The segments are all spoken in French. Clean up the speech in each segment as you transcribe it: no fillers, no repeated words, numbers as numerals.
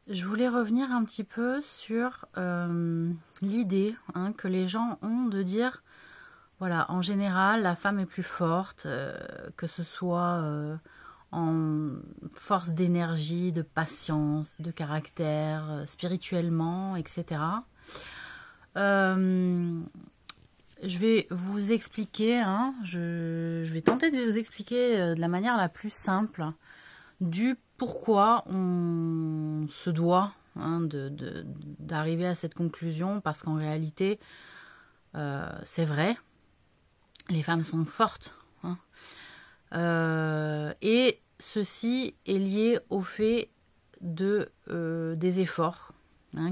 Je voulais revenir un petit peu sur l'idée que les gens ont de dire, voilà, en général, la femme est plus forte, que ce soit en force d'énergie, de patience, de caractère, spirituellement, etc. Je vais vous expliquer, je vais tenter de vous expliquer de la manière la plus simple du pourquoi on se doit d'arriver à cette conclusion, parce qu'en réalité, c'est vrai, les femmes sont fortes. Et ceci est lié au fait des efforts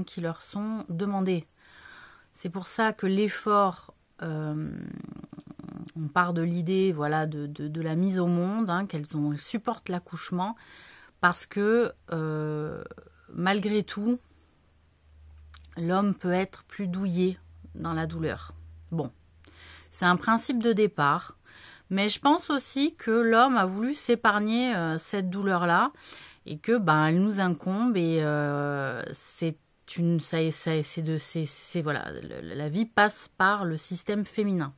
qui leur sont demandés. C'est pour ça que l'effort, on part de l'idée voilà, de la mise au monde, qu'elles supportent l'accouchement, parce que malgré tout, l'homme peut être plus douillet dans la douleur. Bon, c'est un principe de départ, mais je pense aussi que l'homme a voulu s'épargner cette douleur-là, et que elle nous incombe, et voilà, la vie passe par le système féminin.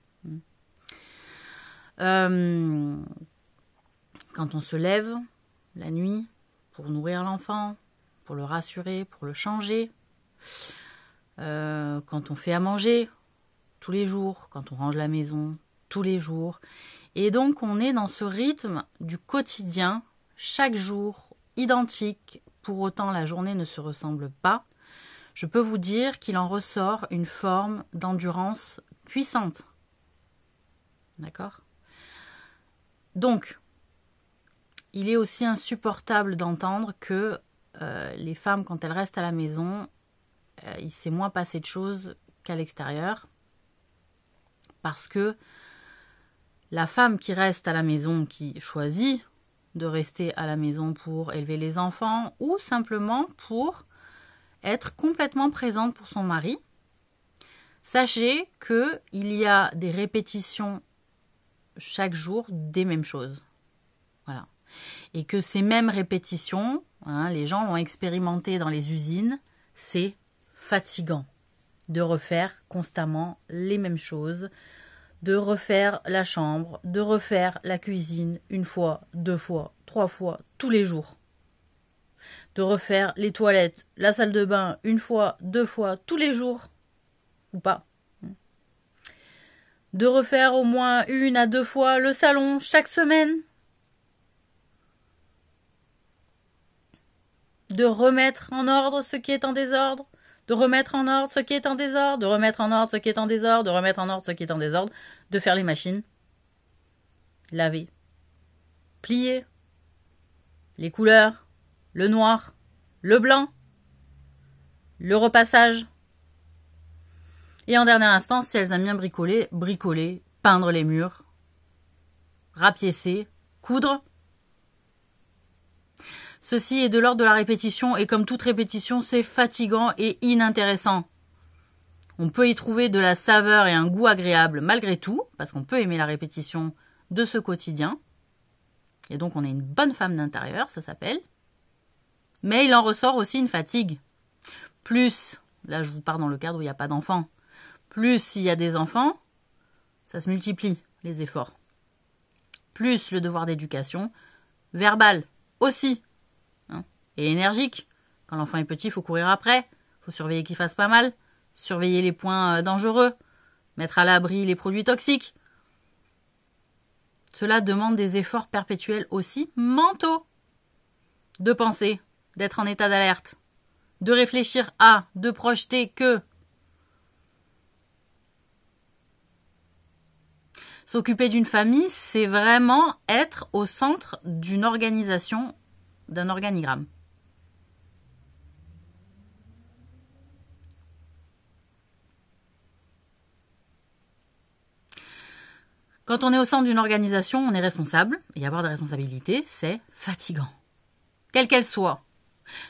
Quand on se lève la nuit pour nourrir l'enfant, pour le rassurer, pour le changer, quand on fait à manger tous les jours, quand on range la maison tous les jours, et donc on est dans ce rythme du quotidien, chaque jour, identique, pour autant la journée ne se ressemble pas. Je peux vous dire qu'il en ressort une forme d'endurance puissante. D'accord ? Donc, il est aussi insupportable d'entendre que les femmes, quand elles restent à la maison, il s'est moins passé de choses qu'à l'extérieur. Parce que la femme qui reste à la maison, qui choisit de rester à la maison pour élever les enfants, ou simplement pour être complètement présente pour son mari, sachez qu'il y a des répétitions chaque jour des mêmes choses. Voilà. Et que ces mêmes répétitions, les gens l'ont expérimenté dans les usines, c'est fatigant de refaire constamment les mêmes choses, de refaire la chambre, de refaire la cuisine une fois, 2 fois, 3 fois, tous les jours. De refaire les toilettes, la salle de bain une fois, 2 fois, tous les jours. Ou pas. De refaire au moins 1 à 2 fois le salon chaque semaine. De remettre en ordre ce qui est en désordre. De remettre en ordre ce qui est en désordre. De remettre en ordre ce qui est en désordre. De remettre en ordre ce qui est en désordre. De faire les machines. Laver. Plier. Les couleurs. Le noir. Le blanc. Le repassage. Et en dernière instance, si elles aiment bien bricoler, peindre les murs, rapiécer, coudre. Ceci est de l'ordre de la répétition, et comme toute répétition, c'est fatigant et inintéressant. On peut y trouver de la saveur et un goût agréable malgré tout, parce qu'on peut aimer la répétition de ce quotidien. Et donc on est une bonne femme d'intérieur, ça s'appelle. Mais il en ressort aussi une fatigue. Plus, là je vous parle dans le cadre où il n'y a pas d'enfants, plus s'il y a des enfants, ça se multiplie, les efforts. Plus le devoir d'éducation, verbal aussi, et énergique. Quand l'enfant est petit, il faut courir après, il faut surveiller qu'il fasse pas mal, surveiller les points dangereux, mettre à l'abri les produits toxiques. Cela demande des efforts perpétuels aussi mentaux. De penser, d'être en état d'alerte, de réfléchir à, de projeter que. S'occuper d'une famille, c'est vraiment être au centre d'une organisation, d'un organigramme. Quand on est au centre d'une organisation, on est responsable, et avoir des responsabilités, c'est fatigant. Quelle qu'elle soit.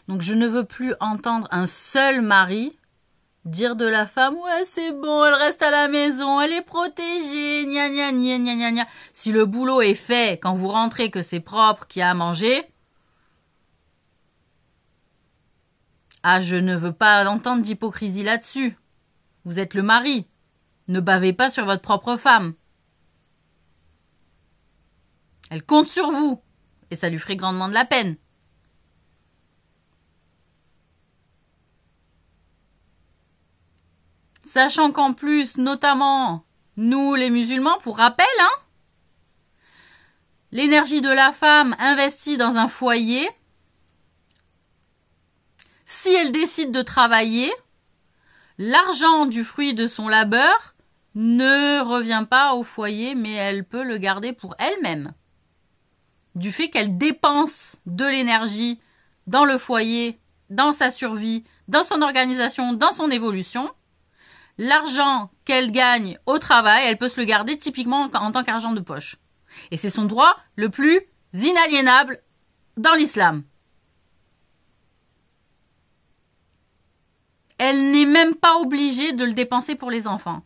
Donc je ne veux plus entendre un seul mari dire de la femme, ouais c'est bon, elle reste à la maison, elle est protégée, gna gna gna gna gna gna. Si le boulot est fait, quand vous rentrez, que c'est propre, qu'il y a à manger, Ah, je ne veux pas entendre d'hypocrisie là-dessus. Vous êtes le mari. Ne bavez pas sur votre propre femme. Elle compte sur vous, et ça lui ferait grandement de la peine. Sachant qu'en plus, notamment, nous les musulmans, pour rappel, l'énergie de la femme investie dans un foyer, si elle décide de travailler, l'argent du fruit de son labeur ne revient pas au foyer, mais elle peut le garder pour elle-même. Du fait qu'elle dépense de l'énergie dans le foyer, dans sa survie, dans son organisation, dans son évolution, l'argent qu'elle gagne au travail, elle peut se le garder typiquement en tant qu'argent de poche. Et c'est son droit le plus inaliénable dans l'islam. Elle n'est même pas obligée de le dépenser pour les enfants.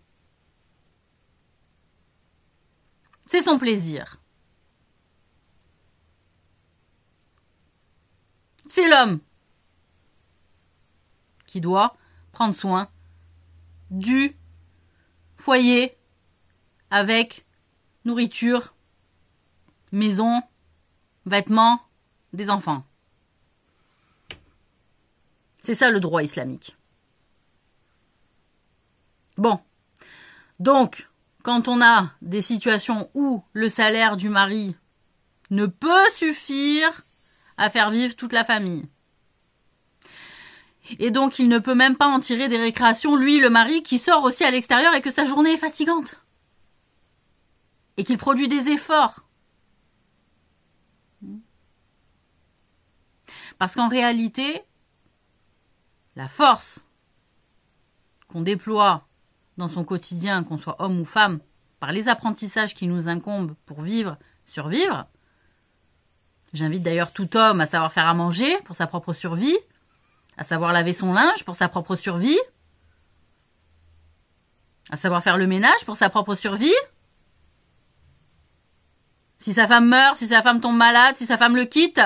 C'est son plaisir. C'est l'homme qui doit prendre soin du foyer avec nourriture, maison, vêtements des enfants. C'est ça le droit islamique. Bon, donc, quand on a des situations où le salaire du mari ne peut suffire à faire vivre toute la famille, et donc il ne peut même pas en tirer des récréations, lui, le mari, qui sort aussi à l'extérieur et que sa journée est fatigante, et qu'il produit des efforts. Parce qu'en réalité, la force qu'on déploie dans son quotidien, qu'on soit homme ou femme, par les apprentissages qui nous incombent pour vivre, survivre. J'invite d'ailleurs tout homme à savoir faire à manger pour sa propre survie, à savoir laver son linge pour sa propre survie, à savoir faire le ménage pour sa propre survie. Si sa femme meurt, si sa femme tombe malade, si sa femme le quitte,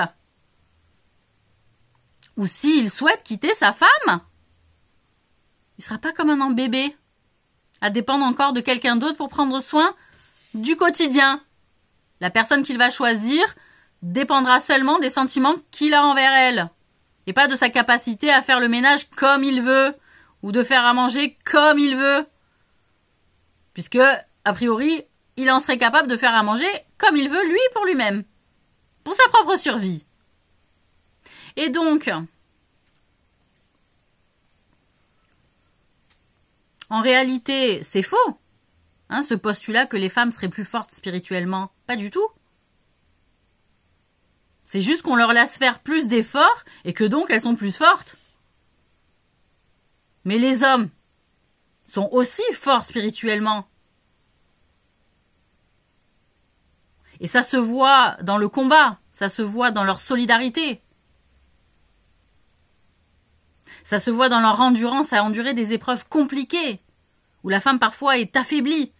ou s'il souhaite quitter sa femme, il sera pas comme un bébé, à dépendre encore de quelqu'un d'autre pour prendre soin du quotidien. La personne qu'il va choisir dépendra seulement des sentiments qu'il a envers elle, et pas de sa capacité à faire le ménage comme il veut, ou de faire à manger comme il veut, puisque, a priori, il en serait capable de faire à manger comme il veut, lui, pour lui-même, pour sa propre survie. Et donc, en réalité, c'est faux, ce postulat que les femmes seraient plus fortes spirituellement. Pas du tout. C'est juste qu'on leur laisse faire plus d'efforts et que donc elles sont plus fortes. Mais les hommes sont aussi forts spirituellement. Et ça se voit dans le combat, ça se voit dans leur solidarité. Ça se voit dans leur endurance à endurer des épreuves compliquées, où la femme parfois est affaiblie,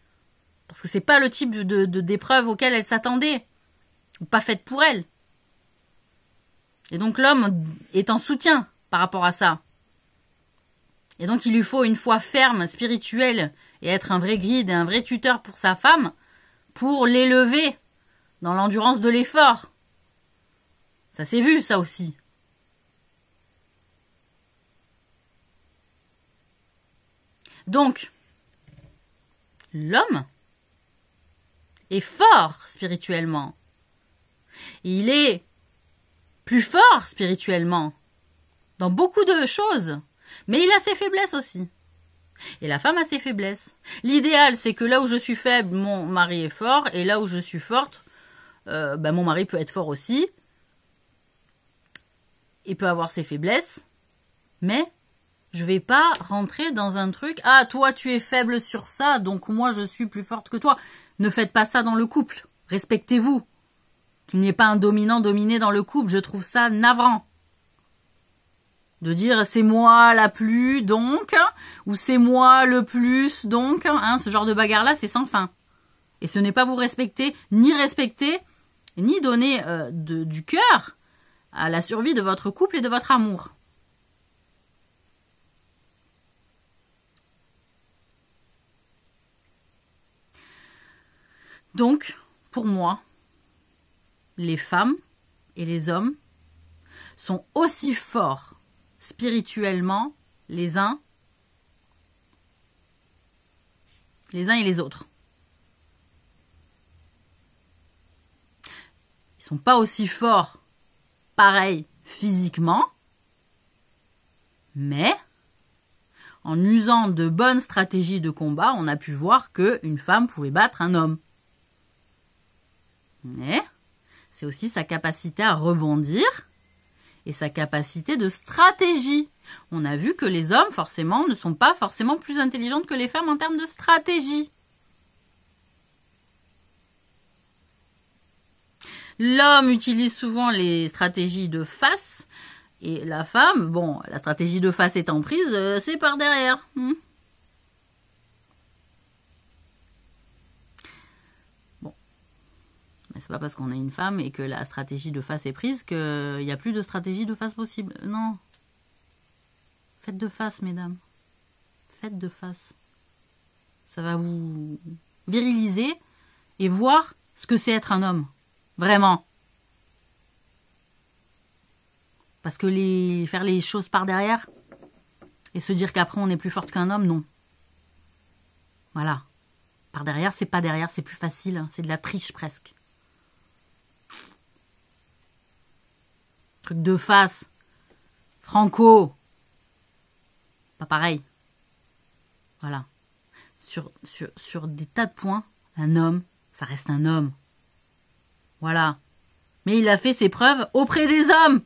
parce que c'est pas le type d'épreuve auquel elle s'attendait, ou pas faite pour elle. Et donc l'homme est en soutien par rapport à ça. Et donc il lui faut une foi ferme, spirituelle, et être un vrai guide et un vrai tuteur pour sa femme, pour l'élever dans l'endurance de l'effort. Ça s'est vu, ça aussi. Donc, l'homme est fort spirituellement. Il est plus fort spirituellement dans beaucoup de choses, mais il a ses faiblesses aussi. Et la femme a ses faiblesses. L'idéal, c'est que là où je suis faible, mon mari est fort, et là où je suis forte, mon mari peut être fort aussi. Il peut avoir ses faiblesses, mais je vais pas rentrer dans un truc, ah, toi, tu es faible sur ça, donc moi, je suis plus forte que toi. Ne faites pas ça dans le couple. Respectez-vous. Qu'il n'y ait pas un dominant-dominé dans le couple, je trouve ça navrant. De dire, c'est moi la plus, donc, ou c'est moi le plus, donc, ce genre de bagarre-là, c'est sans fin. Et ce n'est pas vous respecter, ni donner du cœur à la survie de votre couple et de votre amour. Donc, pour moi, les femmes et les hommes sont aussi forts spirituellement les uns et les autres. Ils sont pas aussi forts, pareil, physiquement, mais en usant de bonnes stratégies de combat, on a pu voir qu'une femme pouvait battre un homme. Mais c'est aussi sa capacité à rebondir et sa capacité de stratégie. On a vu que les hommes, forcément, ne sont pas forcément plus intelligentes que les femmes en termes de stratégie. L'homme utilise souvent les stratégies de face et la femme, bon, la stratégie de face étant prise, c'est par derrière. Bon, mais c'est pas parce qu'on est une femme et que la stratégie de face est prise qu'il n'y a plus de stratégie de face possible. Non. Faites de face, mesdames. Faites de face. Ça va vous viriliser et voir ce que c'est être un homme. Vraiment. Parce que faire les choses par derrière et se dire qu'après on est plus forte qu'un homme, non. Voilà. Par derrière, c'est pas derrière, c'est plus facile. Hein. C'est de la triche presque. Truc de face. Franco. Pas pareil. Voilà. Sur des tas de points, un homme, ça reste un homme. Voilà. Mais il a fait ses preuves auprès des hommes.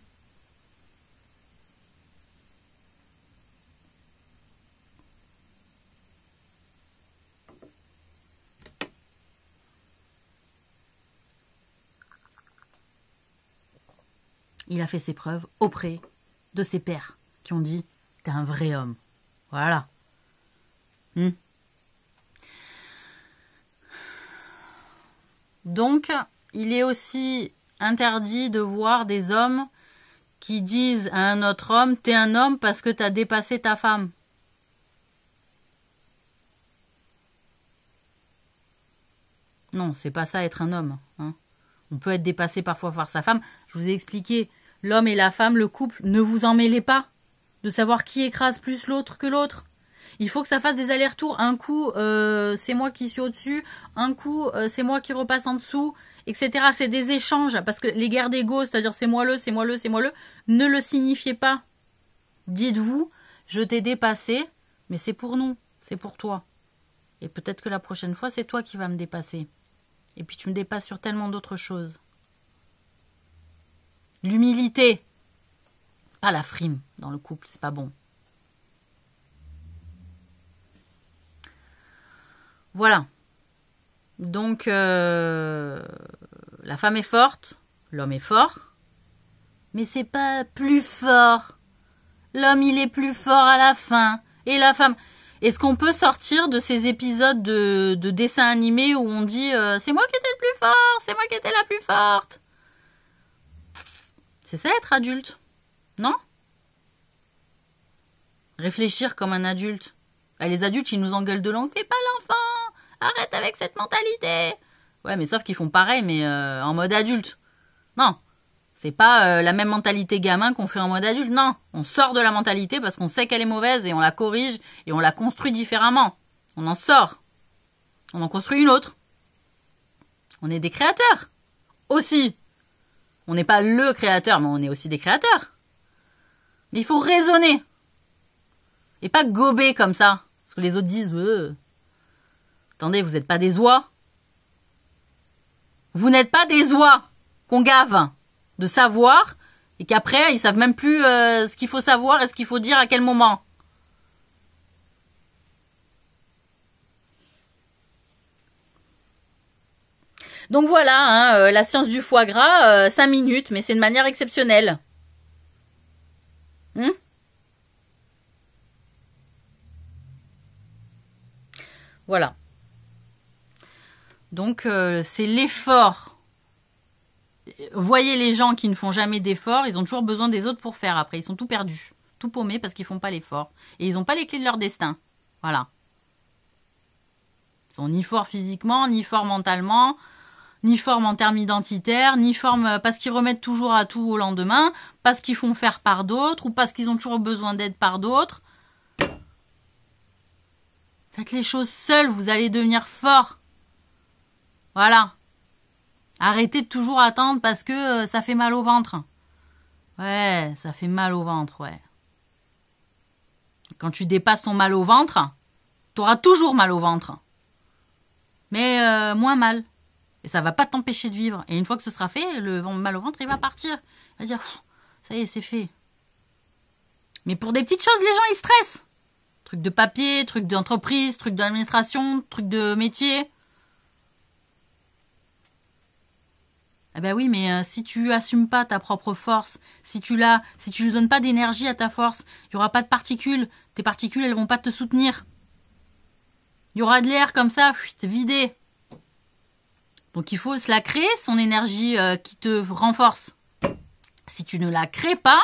Il a fait ses preuves auprès de ses pairs qui ont dit « T'es un vrai homme. » Voilà. Donc, il est aussi interdit de voir des hommes qui disent à un autre homme « T'es un homme parce que t'as dépassé ta femme. » Non, c'est pas ça être un homme. Hein. On peut être dépassé parfois par sa femme. Je vous ai expliqué, l'homme et la femme, le couple, ne vous en mêlez pas. De savoir qui écrase plus l'autre que l'autre. Il faut que ça fasse des allers-retours. Un coup, c'est moi qui suis au-dessus. Un coup, c'est moi qui repasse en dessous, etc. C'est des échanges. Parce que les guerres d'ego, c'est-à-dire c'est moi le, c'est moi le, c'est moi le, ne le signifiez pas. Dites-vous, je t'ai dépassé, mais c'est pour nous, c'est pour toi. Et peut-être que la prochaine fois, c'est toi qui vas me dépasser. Et puis tu me dépasses sur tellement d'autres choses. L'humilité. Pas la frime dans le couple, c'est pas bon. Voilà. Donc, la femme est forte, l'homme est fort, mais c'est pas plus fort. L'homme, il est plus fort à la fin. Et la femme... Est-ce qu'on peut sortir de ces épisodes de dessins animés où on dit c'est moi qui étais le plus fort, c'est moi qui étais la plus forte. C'est ça être adulte, non? Réfléchir comme un adulte. Les adultes, ils nous engueulent de langue. Fais pas l'enfant, arrête avec cette mentalité. Ouais, mais sauf qu'ils font pareil, mais en mode adulte. Non, c'est pas la même mentalité gamin qu'on fait en mode adulte. Non, on sort de la mentalité parce qu'on sait qu'elle est mauvaise et on la corrige et on la construit différemment. On en sort. On en construit une autre. On est des créateurs. Aussi. On n'est pas le créateur, mais on est aussi des créateurs. Mais il faut raisonner. Et pas gober comme ça. Parce que les autres disent attendez, vous n'êtes pas des oies. Vous n'êtes pas des oies qu'on gave de savoir et qu'après, ils savent même plus ce qu'il faut savoir et ce qu'il faut dire à quel moment. Donc voilà, hein, la science du foie gras, 5 minutes, mais c'est de manière exceptionnelle. Voilà. Donc c'est l'effort. Voyez les gens qui ne font jamais d'effort, ils ont toujours besoin des autres pour faire après. Ils sont tout perdus, tout paumés parce qu'ils font pas l'effort. Et ils n'ont pas les clés de leur destin. Voilà. sont ni forts physiquement, ni forts mentalement, ni forts en termes identitaires, ni forts parce qu'ils remettent toujours à tout au lendemain, parce qu'ils font faire par d'autres, ou parce qu'ils ont toujours besoin d'aide par d'autres. Faites les choses seuls, vous allez devenir forts. Voilà. Arrêtez de toujours attendre parce que ça fait mal au ventre. Ouais, ça fait mal au ventre, ouais. Quand tu dépasses ton mal au ventre, t'auras toujours mal au ventre. Mais moins mal. Et ça va pas t'empêcher de vivre. Et une fois que ce sera fait, le mal au ventre, il va partir. Il va dire, ça y est, c'est fait. Mais pour des petites choses, les gens, ils stressent. Truc de papier, truc d'entreprise, truc d'administration, truc de métier. Eh ben oui, mais si tu assumes pas ta propre force, si tu lui donnes pas d'énergie à ta force, il y aura pas de particules. Tes particules, elles vont pas te soutenir. Il y aura de l'air comme ça, vidé. Donc il faut se la créer, son énergie qui te renforce. Si tu ne la crées pas,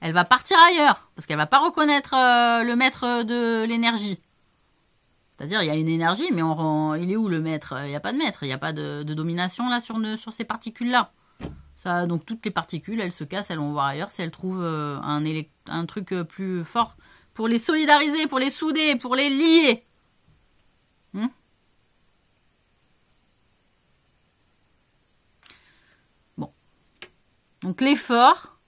elle va partir ailleurs. Parce qu'elle va pas reconnaître le maître de l'énergie. C'est-à-dire, il y a une énergie, mais il est où le maître? Il n'y a pas de maître, il n'y a pas de domination là sur ces particules-là. Ça, donc toutes les particules, elles se cassent, elles vont voir ailleurs si elles trouvent un truc plus fort pour les solidariser, pour les souder, pour les lier. Bon. Donc l'effort,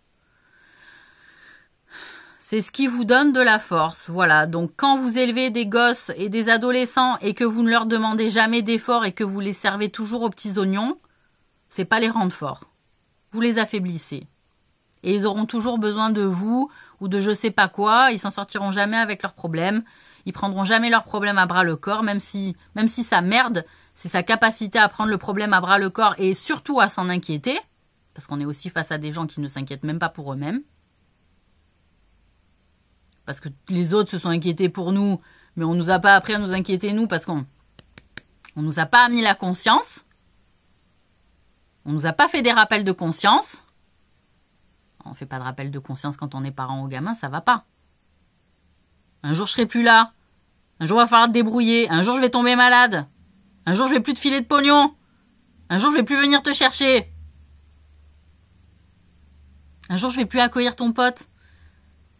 c'est ce qui vous donne de la force. Voilà, donc quand vous élevez des gosses et des adolescents et que vous ne leur demandez jamais d'effort et que vous les servez toujours aux petits oignons, c'est pas les rendre forts. Vous les affaiblissez. Et ils auront toujours besoin de vous ou de je sais pas quoi, ils s'en sortiront jamais avec leurs problèmes, ils prendront jamais leurs problèmes à bras le corps, même si ça merde, c'est sa capacité à prendre le problème à bras le corps et surtout à s'en inquiéter, parce qu'on est aussi face à des gens qui ne s'inquiètent même pas pour eux-mêmes. Parce que les autres se sont inquiétés pour nous, mais on nous a pas appris à nous inquiéter nous parce qu'on nous a pas mis la conscience. On nous a pas fait des rappels de conscience. On fait pas de rappel de conscience quand on est parent ou gamin, ça va pas. Un jour je serai plus là. Un jour il va falloir te débrouiller. Un jour je vais tomber malade. Un jour je vais plus te filer de pognon. Un jour je vais plus venir te chercher. Un jour je vais plus accueillir ton pote.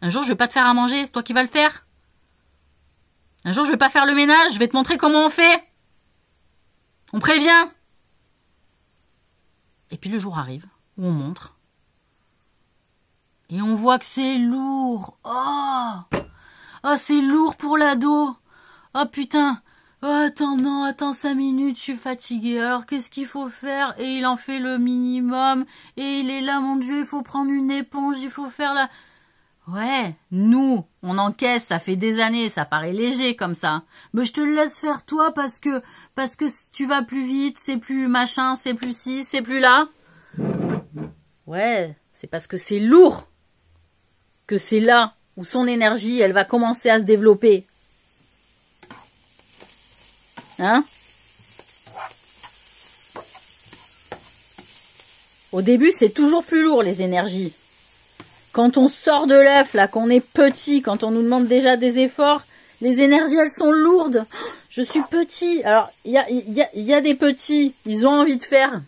Un jour, je vais pas te faire à manger, c'est toi qui vas le faire. Un jour, je vais pas faire le ménage, je vais te montrer comment on fait. On prévient. Et puis le jour arrive, où on montre. Et on voit que c'est lourd. Oh, c'est lourd pour l'ado. Oh putain. Oh, attends 5 minutes, je suis fatiguée. Alors, qu'est-ce qu'il faut faire? Et il en fait le minimum. Et il est là, mon Dieu, il faut prendre une éponge, il faut faire la... Ouais, nous, on encaisse, ça fait des années, ça paraît léger comme ça. Mais je te le laisse faire toi parce que tu vas plus vite, c'est plus machin, c'est plus ci, c'est plus là. Ouais, c'est parce que c'est lourd que c'est là où son énergie, elle va commencer à se développer. Hein? Au début, c'est toujours plus lourd les énergies. Quand on sort de l'œuf, là, qu'on est petit, quand on nous demande déjà des efforts, les énergies, elles sont lourdes. Je suis petit. Alors, il y a des petits, ils ont envie de faire.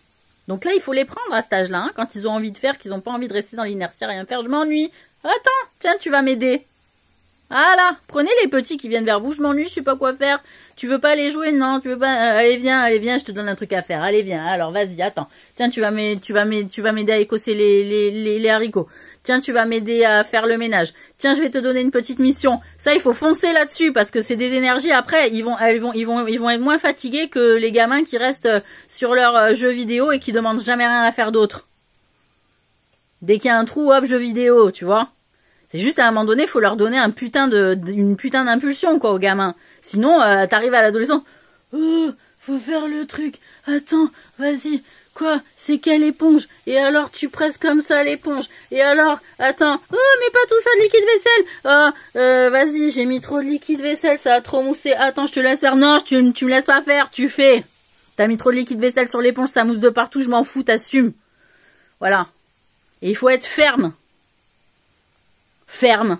Donc là, il faut les prendre à cet âge-là, hein, quand ils ont envie de faire, qu'ils n'ont pas envie de rester dans l'inertie, rien faire. Je m'ennuie. Attends, tiens, tu vas m'aider. Voilà, prenez les petits qui viennent vers vous. Je m'ennuie, je sais pas quoi faire. Tu veux pas aller jouer? Non, tu veux pas. Allez, viens, je te donne un truc à faire. Allez, viens. Alors, vas-y, attends. Tiens, tu vas m'aider à écosser les haricots. Tiens, tu vas m'aider à faire le ménage. Tiens, je vais te donner une petite mission. Ça, il faut foncer là-dessus parce que c'est des énergies. Après, ils vont être moins fatigués que les gamins qui restent sur leur jeu vidéo et qui demandent jamais rien à faire d'autre. Dès qu'il y a un trou, hop, jeu vidéo, tu vois. C'est juste à un moment donné, il faut leur donner une putain d'impulsion, quoi, aux gamins. Sinon, t'arrives à l'adolescent. Oh, faut faire le truc. Attends, vas-y. Quoi? C'est quelle éponge? Et alors, tu presses comme ça l'éponge. Et alors, attends. Oh, mais pas tout ça de liquide vaisselle. Vas-y, j'ai mis trop de liquide vaisselle, ça a trop moussé. Attends, je te laisse faire. Non, tu me laisses pas faire, tu fais. T'as mis trop de liquide vaisselle sur l'éponge, ça mousse de partout, je m'en fous, t'assumes. Voilà. Et il faut être ferme. Ferme.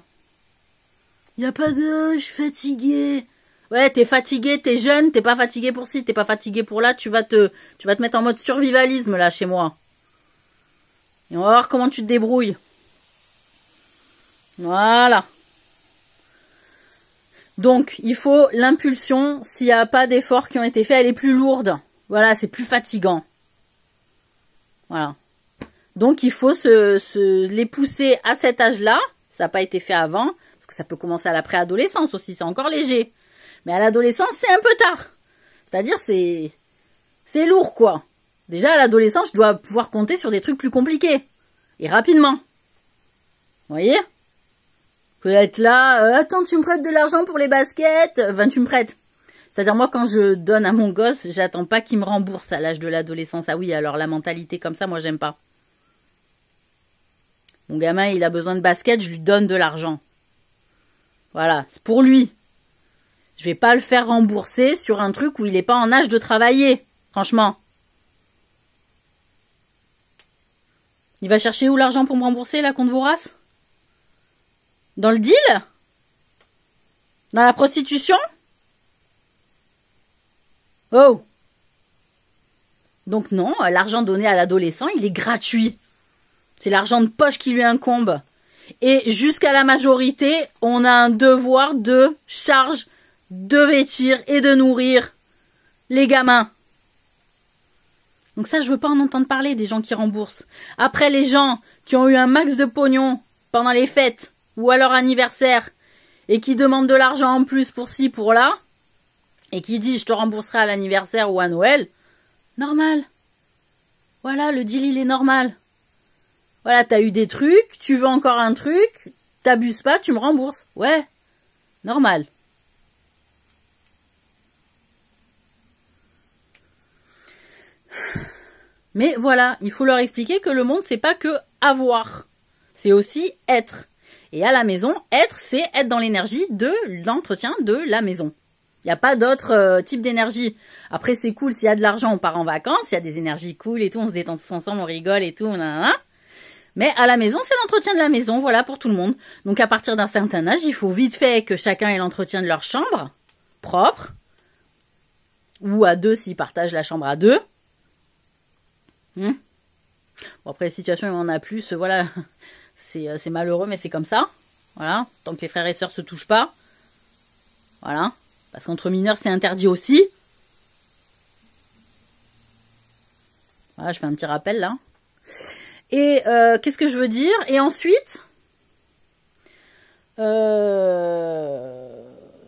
Y a pas de, je suis fatiguée. Ouais, t'es fatigué, t'es jeune, t'es pas fatigué pour ci, t'es pas fatigué pour là, tu vas te mettre en mode survivalisme là chez moi. Et on va voir comment tu te débrouilles. Voilà. Donc, il faut l'impulsion. S'il n'y a pas d'efforts qui ont été faits, elle est plus lourde. Voilà, c'est plus fatigant. Voilà. Donc, il faut les pousser à cet âge-là. Ça n'a pas été fait avant. Parce que ça peut commencer à la préadolescence aussi. C'est encore léger. Mais à l'adolescence, c'est un peu tard. C'est-à-dire, c'est lourd, quoi. Déjà, à l'adolescence, je dois pouvoir compter sur des trucs plus compliqués. Et rapidement. Vous voyez? Que être là, attends, tu me prêtes de l'argent pour les baskets? Enfin, tu me prêtes. C'est-à-dire, moi, quand je donne à mon gosse, j'attends pas qu'il me rembourse à l'âge de l'adolescence. Ah oui, alors la mentalité comme ça, moi, j'aime pas. Mon gamin, il a besoin de baskets, je lui donne de l'argent. Voilà, c'est pour lui. Je vais pas le faire rembourser sur un truc où il est pas en âge de travailler. Franchement. Il va chercher où l'argent pour me rembourser, là, compte Vorace? Dans le deal? Dans la prostitution? Oh! Donc non, l'argent donné à l'adolescent, il est gratuit. C'est l'argent de poche qui lui incombe. Et jusqu'à la majorité, on a un devoir de charge de vêtir et de nourrir les gamins. Donc ça, je veux pas en entendre parler des gens qui remboursent. Après, les gens qui ont eu un max de pognon pendant les fêtes ou à leur anniversaire et qui demandent de l'argent en plus pour ci, pour là, et qui disent je te rembourserai à l'anniversaire ou à Noël, normal. Voilà, le deal, il est normal. Voilà, t'as eu des trucs, tu veux encore un truc, t'abuses pas, tu me rembourses. Ouais, normal. Mais voilà, il faut leur expliquer que le monde, c'est pas que avoir. C'est aussi être. Et à la maison, être, c'est être dans l'énergie de l'entretien de la maison. Il n'y a pas d'autre type d'énergie. Après, c'est cool, s'il y a de l'argent, on part en vacances, il y a des énergies cool et tout, on se détend tous ensemble, on rigole et tout, nanana. Mais à la maison, c'est l'entretien de la maison, voilà, pour tout le monde. Donc à partir d'un certain âge, il faut vite fait que chacun ait l'entretien de leur chambre, propre, ou à deux s'ils partagent la chambre à deux. Bon, après, les situations, il y en a plus, voilà, c'est malheureux, mais c'est comme ça. Voilà, tant que les frères et sœurs se touchent pas. Voilà, parce qu'entre mineurs, c'est interdit aussi. Voilà, je fais un petit rappel, là. Et qu'est-ce que je veux dire? Et ensuite,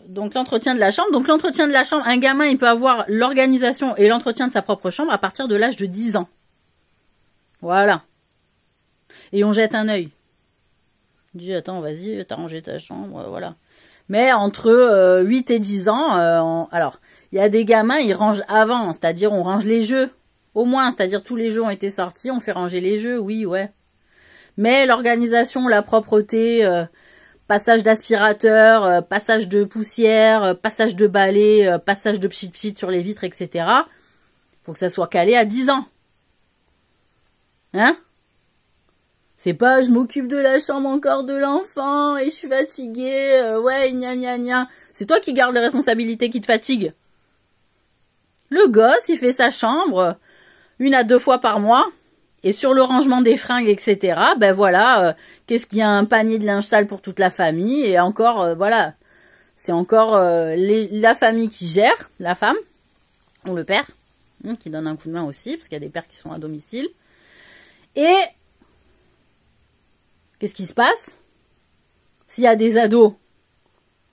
donc l'entretien de la chambre. Donc l'entretien de la chambre, un gamin, il peut avoir l'organisation et l'entretien de sa propre chambre à partir de l'âge de 10 ans. Voilà. Et on jette un œil. On dit, attends, vas-y, t'as rangé ta chambre, voilà. Mais entre 8 et 10 ans, alors, il y a des gamins, ils rangent avant, c'est-à-dire on range les jeux. Au moins, c'est-à-dire tous les jeux ont été sortis, on fait ranger les jeux, oui, ouais. Mais l'organisation, la propreté, passage d'aspirateur, passage de poussière, passage de balai, passage de pchit-pchit sur les vitres, etc. Faut que ça soit calé à 10 ans. Hein? C'est pas je m'occupe de la chambre encore de l'enfant et je suis fatiguée, ouais, gna gna gna. C'est toi qui gardes les responsabilités qui te fatiguent. Le gosse, il fait sa chambre 1 à 2 fois par mois. Et sur le rangement des fringues, etc., ben voilà, qu'est-ce qu'il y a un panier de linge sale pour toute la famille. Et encore, voilà, c'est encore la famille qui gère, la femme, ou le père, qui donne un coup de main aussi, parce qu'il y a des pères qui sont à domicile. Et qu'est-ce qui se passe? S'il y a des ados,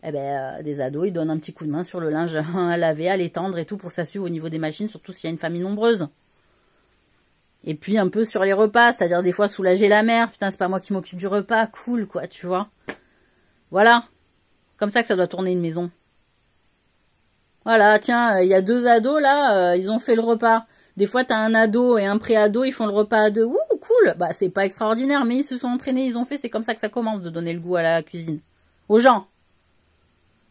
eh ben, des ados, ils donnent un petit coup de main sur le linge à laver, à l'étendre et tout pour s'assurer au niveau des machines, surtout s'il y a une famille nombreuse. Et puis un peu sur les repas, c'est-à-dire des fois soulager la mère. Putain, c'est pas moi qui m'occupe du repas, cool quoi, tu vois. Voilà, comme ça que ça doit tourner une maison. Voilà, tiens, il y a 2 ados là, ils ont fait le repas. Des fois, t'as un ado et un pré-ado, ils font le repas à 2. Ouh, cool. Bah, c'est pas extraordinaire, mais ils se sont entraînés, ils ont fait. C'est comme ça que ça commence, de donner le goût à la cuisine. Aux gens.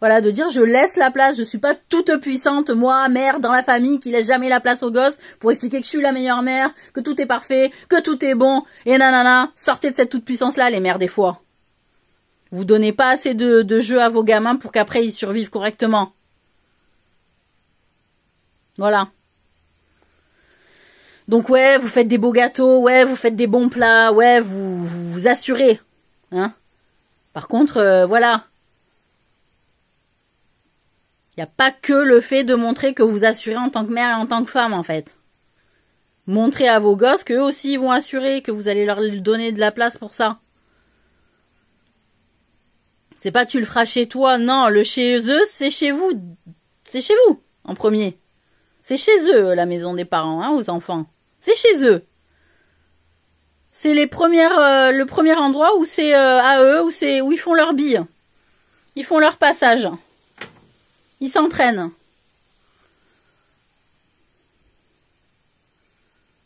Voilà, de dire, je laisse la place, je suis pas toute puissante, moi, mère, dans la famille, qui laisse jamais la place aux gosses, pour expliquer que je suis la meilleure mère, que tout est parfait, que tout est bon, et nanana. Sortez de cette toute-puissance-là, les mères, des fois. Vous donnez pas assez de jeux à vos gamins pour qu'après, ils survivent correctement. Voilà. Donc ouais, vous faites des beaux gâteaux, ouais, vous faites des bons plats, ouais, vous assurez. Hein. Par contre, voilà. Il n'y a pas que le fait de montrer que vous assurez en tant que mère et en tant que femme, en fait. Montrez à vos gosses qu'eux aussi ils vont assurer, que vous allez leur donner de la place pour ça. C'est pas tu le feras chez toi, non, le chez eux, c'est chez vous. C'est chez vous, en premier. C'est chez eux, la maison des parents, hein, aux enfants. C'est chez eux. C'est le premier endroit où c'est à eux, où ils font leur bille. Ils font leur passage. Ils s'entraînent.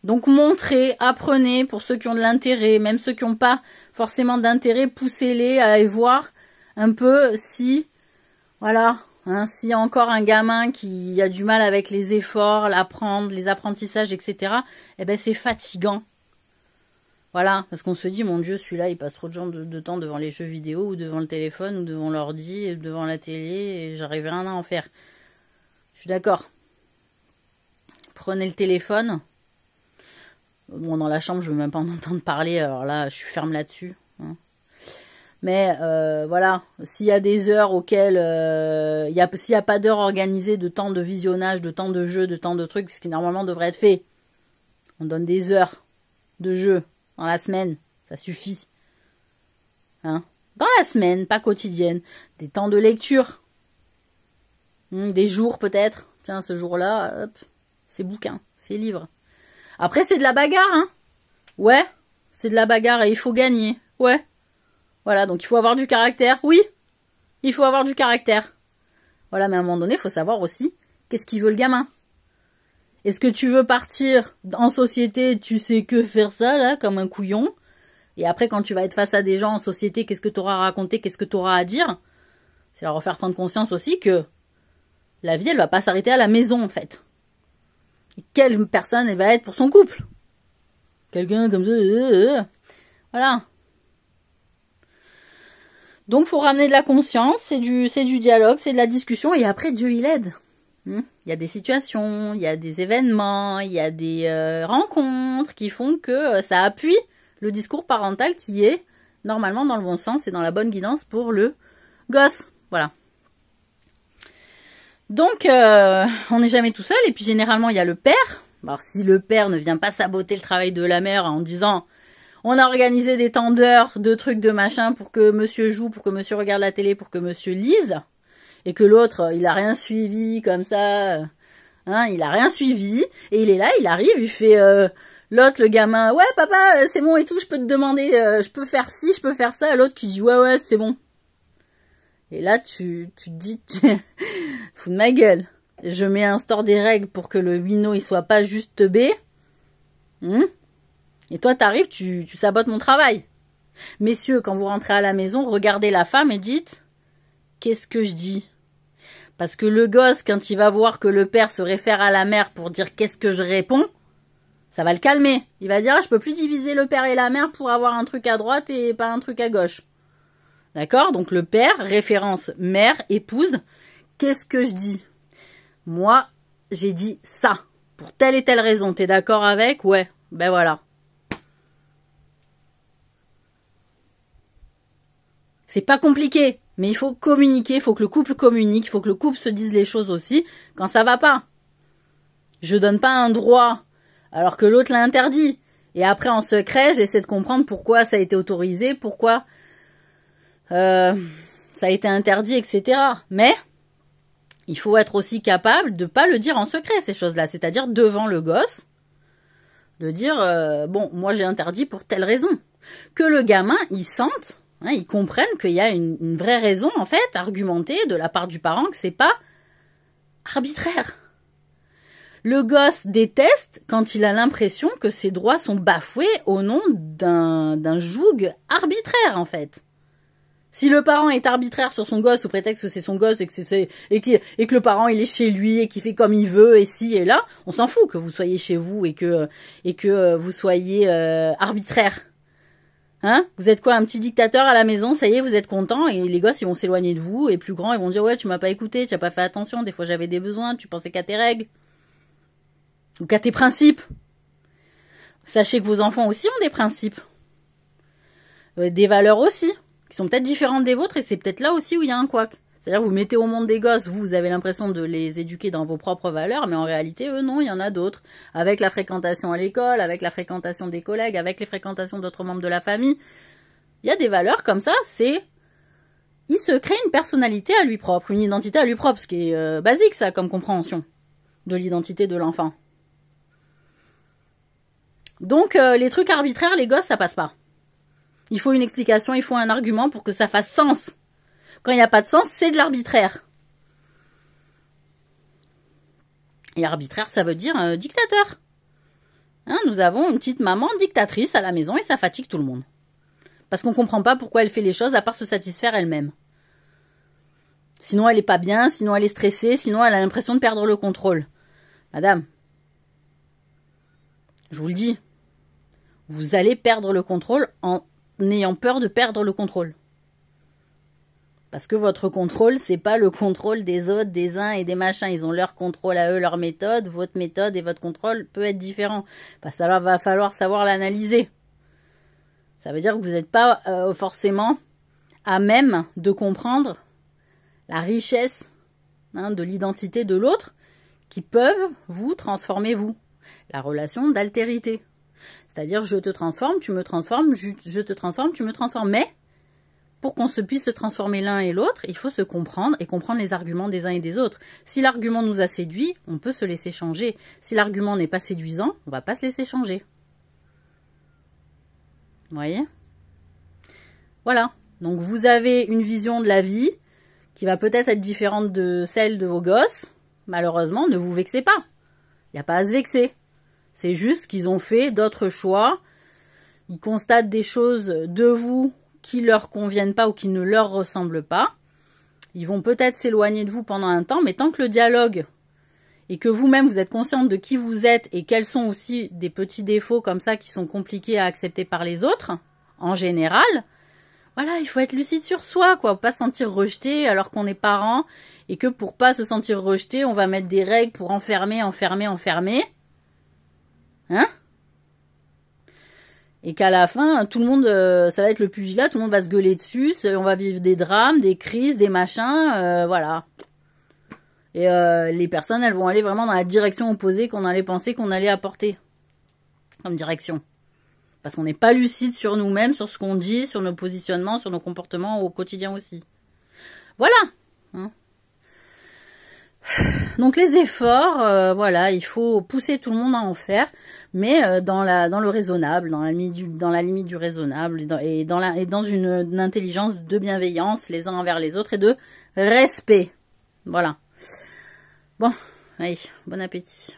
Donc montrez, apprenez pour ceux qui ont de l'intérêt, même ceux qui n'ont pas forcément d'intérêt, poussez-les à aller voir un peu si, voilà, hein, s'il y a encore un gamin qui a du mal avec les efforts, l'apprendre, les apprentissages, etc., eh ben c'est fatigant. Voilà, parce qu'on se dit, mon Dieu, celui-là, il passe trop de temps devant les jeux vidéo, ou devant le téléphone, ou devant l'ordi, ou devant la télé, et j'arrive rien à en faire. Je suis d'accord. Prenez le téléphone. Bon, dans la chambre, je veux même pas en entendre parler, alors là, je suis ferme là-dessus. Hein. Mais, voilà, s'il y a des heures auxquelles, s'il n'y a pas d'heure organisée de temps de visionnage, de temps de jeu, de temps de trucs, ce qui normalement devrait être fait, on donne des heures de jeu. Dans la semaine, ça suffit. Hein? Dans la semaine, pas quotidienne. Des temps de lecture. Des jours peut-être. Tiens, ce jour-là, hop, c'est bouquin, c'est livre. Après, c'est de la bagarre, hein? Ouais, c'est de la bagarre et il faut gagner. Ouais. Voilà, donc il faut avoir du caractère. Oui, il faut avoir du caractère. Voilà, mais à un moment donné, il faut savoir aussi qu'est-ce qu'il veut le gamin. Est-ce que tu veux partir en société, tu sais que faire ça, là, comme un couillon? Et après, quand tu vas être face à des gens en société, qu'est-ce que tu auras à raconter, qu'est-ce que tu auras à dire? C'est leur faire prendre conscience aussi que la vie, elle va pas s'arrêter à la maison, en fait. Et quelle personne elle va être pour son couple? Quelqu'un comme ça, voilà. Donc, faut ramener de la conscience, c'est du dialogue, c'est de la discussion, et après, Dieu, il aide. Il y a des situations, il y a des événements, il y a des rencontres qui font que ça appuie le discours parental qui est normalement dans le bon sens et dans la bonne guidance pour le gosse. Voilà. Donc, on n'est jamais tout seul. Et puis, généralement, il y a le père. Alors, si le père ne vient pas saboter le travail de la mère en disant « On a organisé des temps d'heures, de trucs, de machin pour que monsieur joue, pour que monsieur regarde la télé, pour que monsieur lise. » Et que l'autre, il a rien suivi comme ça, hein, il a rien suivi, et il est là, il arrive, il fait l'autre, le gamin, ouais papa, c'est bon et tout, je peux te demander, je peux faire ci, je peux faire ça, l'autre qui dit ouais c'est bon. Et là tu te dis, fous de ma gueule, je instaure des règles pour que le wino il soit pas juste teubé, et toi t'arrives, tu sabotes mon travail. Messieurs, quand vous rentrez à la maison, regardez la femme et dites, qu'est-ce que je dis? Parce que le gosse, quand il va voir que le père se réfère à la mère pour dire qu'est-ce que je réponds, ça va le calmer. Il va dire, ah, je peux plus diviser le père et la mère pour avoir un truc à droite et pas un truc à gauche. D'accord? Donc le père, référence mère, épouse, qu'est-ce que je dis? Moi, j'ai dit ça. Pour telle et telle raison. T'es d'accord avec? Ouais. Ben voilà. C'est pas compliqué. Mais il faut communiquer, il faut que le couple communique, il faut que le couple se dise les choses aussi quand ça va pas. Je donne pas un droit alors que l'autre l'a interdit. Et après, en secret, j'essaie de comprendre pourquoi ça a été autorisé, pourquoi ça a été interdit, etc. Mais il faut être aussi capable de pas le dire en secret, ces choses-là. C'est-à-dire devant le gosse, de dire, bon, moi j'ai interdit pour telle raison. Que le gamin, il sente... Hein, ils comprennent qu'il y a une vraie raison, en fait, argumentée de la part du parent, que c'est pas arbitraire. Le gosse déteste quand il a l'impression que ses droits sont bafoués au nom d'un joug arbitraire, en fait. Si le parent est arbitraire sur son gosse sous prétexte que c'est son gosse et que le parent il est chez lui et qu'il fait comme il veut et ci et là, on s'en fout que vous soyez chez vous et que vous soyez arbitraire. Hein? Vous êtes quoi, un petit dictateur à la maison, ça y est, vous êtes content, et les gosses, ils vont s'éloigner de vous, et plus grands, ils vont dire, ouais, tu m'as pas écouté, tu as pas fait attention, des fois j'avais des besoins, tu pensais qu'à tes règles. ou qu'à tes principes. Sachez que vos enfants aussi ont des principes. Des valeurs aussi, qui sont peut-être différentes des vôtres, et c'est peut-être là aussi où il y a un couac. C'est-à-dire vous mettez au monde des gosses, vous avez l'impression de les éduquer dans vos propres valeurs, mais en réalité, eux, non, il y en a d'autres. Avec la fréquentation à l'école, avec la fréquentation des collègues, avec les fréquentations d'autres membres de la famille, il y a des valeurs comme ça, c'est... Il se crée une personnalité à lui propre, une identité à lui propre, ce qui est basique, ça, comme compréhension de l'identité de l'enfant. Donc, les trucs arbitraires, les gosses, ça passe pas. Il faut une explication, il faut un argument pour que ça fasse sens. Quand il n'y a pas de sens, c'est de l'arbitraire. Et arbitraire, ça veut dire dictateur. Hein, nous avons une petite maman dictatrice à la maison et ça fatigue tout le monde. Parce qu'on ne comprend pas pourquoi elle fait les choses à part se satisfaire elle-même. Sinon, elle n'est pas bien, sinon elle est stressée, sinon elle a l'impression de perdre le contrôle. Madame, je vous le dis, vous allez perdre le contrôle en ayant peur de perdre le contrôle. Parce que votre contrôle, c'est pas le contrôle des autres, des uns et des machins. Ils ont leur contrôle à eux, leur méthode. Votre méthode et votre contrôle peut être différent. Parce que alors, va falloir savoir l'analyser. Ça veut dire que vous n'êtes pas forcément à même de comprendre la richesse de l'identité de l'autre qui peuvent vous transformer vous. La relation d'altérité. C'est-à-dire, je te transforme, tu me transformes, je te transforme, tu me transformes. Mais, pour qu'on puisse se transformer l'un et l'autre, il faut se comprendre et comprendre les arguments des uns et des autres. Si l'argument nous a séduit, on peut se laisser changer. Si l'argument n'est pas séduisant, on ne va pas se laisser changer. Vous voyez? Voilà. Donc, vous avez une vision de la vie qui va peut-être être différente de celle de vos gosses. Malheureusement, ne vous vexez pas. Il n'y a pas à se vexer. C'est juste qu'ils ont fait d'autres choix. Ils constatent des choses de vous qui leur conviennent pas ou qui ne leur ressemblent pas. Ils vont peut-être s'éloigner de vous pendant un temps, mais tant que le dialogue et que vous-même vous êtes consciente de qui vous êtes et quels sont aussi des petits défauts comme ça qui sont compliqués à accepter par les autres, en général, voilà, il faut être lucide sur soi, quoi, pas se sentir rejeté alors qu'on est parent et que pour pas se sentir rejeté, on va mettre des règles pour enfermer. Hein? Et qu'à la fin, tout le monde, ça va être le pugilat, tout le monde va se gueuler dessus, on va vivre des drames, des crises, des machins, voilà. Et les personnes, elles vont aller vraiment dans la direction opposée qu'on allait penser qu'on allait apporter comme direction. Parce qu'on n'est pas lucide sur nous-mêmes, sur ce qu'on dit, sur nos positionnements, sur nos comportements au quotidien aussi. Voilà. Hein. Donc les efforts, voilà, il faut pousser tout le monde à en faire, mais dans le raisonnable, dans la limite du raisonnable et dans une intelligence de bienveillance les uns envers les autres et de respect. Voilà. Bon, allez, bon appétit.